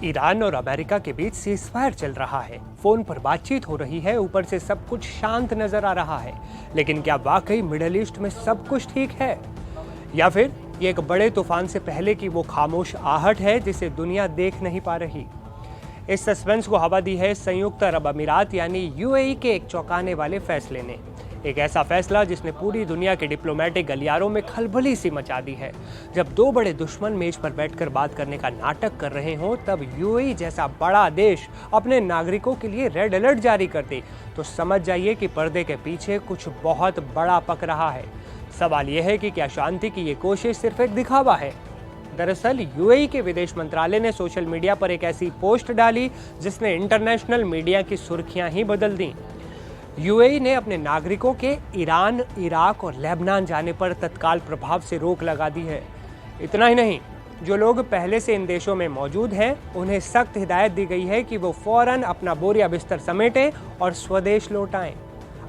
Iran और America के बीच ceasefire चल रहा है। फोन पर बातचीत हो रही है, ऊपर से सब कुछ शांत नजर आ रहा है। लेकिन क्या वाकई मिडिल ईस्ट में सब कुछ ठीक है, या फिर ये एक बड़े तूफान से पहले की वो खामोश आहट है जिसे दुनिया देख नहीं पा रही? इस सस्पेंस को हवा दी है संयुक्त अरब अमीरात यानी यूएई के एक चौंकाने वाले फैसले ने। एक ऐसा फैसला जिसने पूरी दुनिया के डिप्लोमेटिक गलियारों में खलबली सी मचा दी है। जब दो बड़े दुश्मन मेज पर बैठकर बात करने का नाटक कर रहे हों, तब यूएई जैसा बड़ा देश अपने नागरिकों के लिए रेड अलर्ट जारी कर दे, तो समझ जाइए कि पर्दे के पीछे कुछ बहुत बड़ा पक रहा है। सवाल यह है कि क्या शांति की ये कोशिश सिर्फ एक दिखावा है? दरअसल यूएई के विदेश मंत्रालय ने सोशल मीडिया पर एक ऐसी पोस्ट डाली जिसने इंटरनेशनल मीडिया की सुर्खियां ही बदल दी। यूएई ने अपने नागरिकों के ईरान, इराक और लेबनान जाने पर तत्काल प्रभाव से रोक लगा दी है। इतना ही नहीं, जो लोग पहले से इन देशों में मौजूद हैं, उन्हें सख्त हिदायत दी गई है कि वो फौरन अपना बोरिया बिस्तर समेटें और स्वदेश लौट आएं।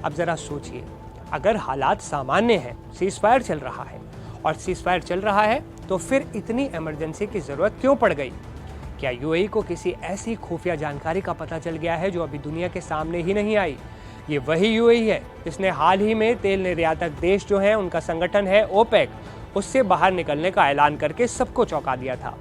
अब जरा सोचिए, अगर हालात सामान्य हैं, सीज़फायर चल रहा है और सीज़फायर चल रहा है, तो फिर इतनी इमरजेंसी की जरूरत क्यों पड़ गई? क्या यूएई को किसी ऐसी खुफिया जानकारी का पता चल गया है जो अभी दुनिया के सामने ही नहीं आई? ये वही यूएई है जिसने हाल ही में तेल निर्यातक देश जो हैं, उनका संगठन है ओपेक, उससे बाहर निकलने का ऐलान करके सबको चौंका दिया था।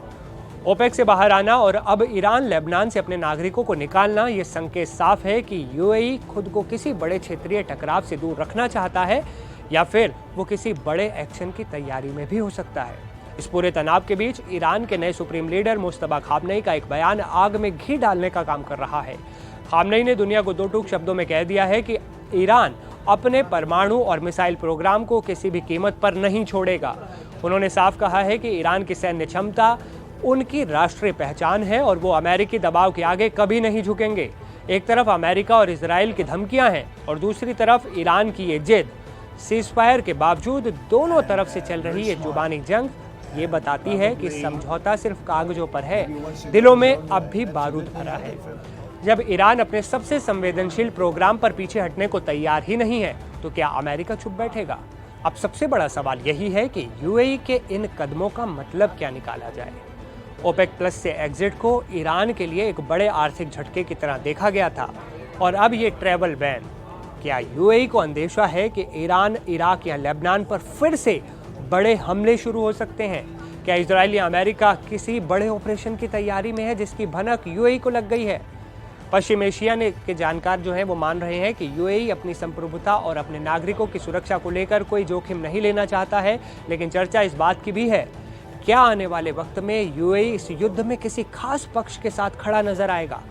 ओपेक से बाहर आना और अब ईरान, लेबनान से अपने नागरिकों को निकालना, ये संकेत साफ है कि यूएई खुद को किसी बड़े क्षेत्रीय टकराव से दूर रखना चाहता है, या फिर वो किसी बड़े एक्शन की तैयारी में भी हो सकता है। इस पूरे तनाव के बीच ईरान के नए सुप्रीम लीडर मुस्तफा खामनेई का एक बयान आग में घी डालने का काम कर रहा है। खामनेई ने दुनिया को दो टूक शब्दों में कह दिया है कि ईरान अपने परमाणु और मिसाइल प्रोग्राम को किसी भी कीमत पर नहीं छोड़ेगा। उन्होंने साफ कहा है कि ईरान की सैन्य क्षमता उनकी राष्ट्रीय पहचान है और वो अमेरिकी दबाव के आगे कभी नहीं झुकेंगे। एक तरफ अमेरिका और इजराइल की धमकियां हैं और दूसरी तरफ ईरान की ये जिद। सीज़फायर के बावजूद दोनों तरफ से चल रही ये जुबानी जंग ये बताती है कि समझौता सिर्फ कागजों पर है, दिलों में अब भी बारूद भरा है। जब ईरान अपने सबसे संवेदनशील प्रोग्राम पर पीछे हटने को तैयार ही नहीं है, तो क्या अमेरिका चुप बैठेगा? अब सबसे बड़ा सवाल यही है कि यूएई के इन कदमों का मतलब क्या निकाला जाए। ओपेक प्लस से एग्जिट को ईरान के लिए एक बड़े आर्थिक झटके की तरह देखा गया था, और अब ये ट्रैवल बैन, क्या यूएई को अंदेशा है कि ईरान, इराक या लेबनान पर फिर से बड़े हमले शुरू हो सकते हैं? क्या इजराइल या अमेरिका किसी बड़े ऑपरेशन की तैयारी में है जिसकी भनक यूएई को लग गई है? पश्चिम एशिया के जानकार जो हैं वो मान रहे हैं कि यूएई अपनी संप्रभुता और अपने नागरिकों की सुरक्षा को लेकर कोई जोखिम नहीं लेना चाहता है, लेकिन चर्चा इस बात की भी है, क्या आने वाले वक्त में यूएई इस युद्ध में किसी खास पक्ष के साथ खड़ा नजर आएगा?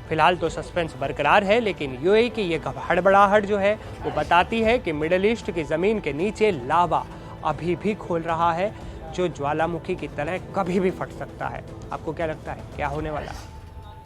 फिलहाल तो सस्पेंस बरकरार है, लेकिन यूएई की ये हड़बड़ाहट जो है वो बताती है कि मिडिल ईस्ट की जमीन के नीचे लावा अभी भी खोल रहा है, जो ज्वालामुखी की तरह कभी भी फट सकता है। आपको क्या लगता है, क्या होने वाला है?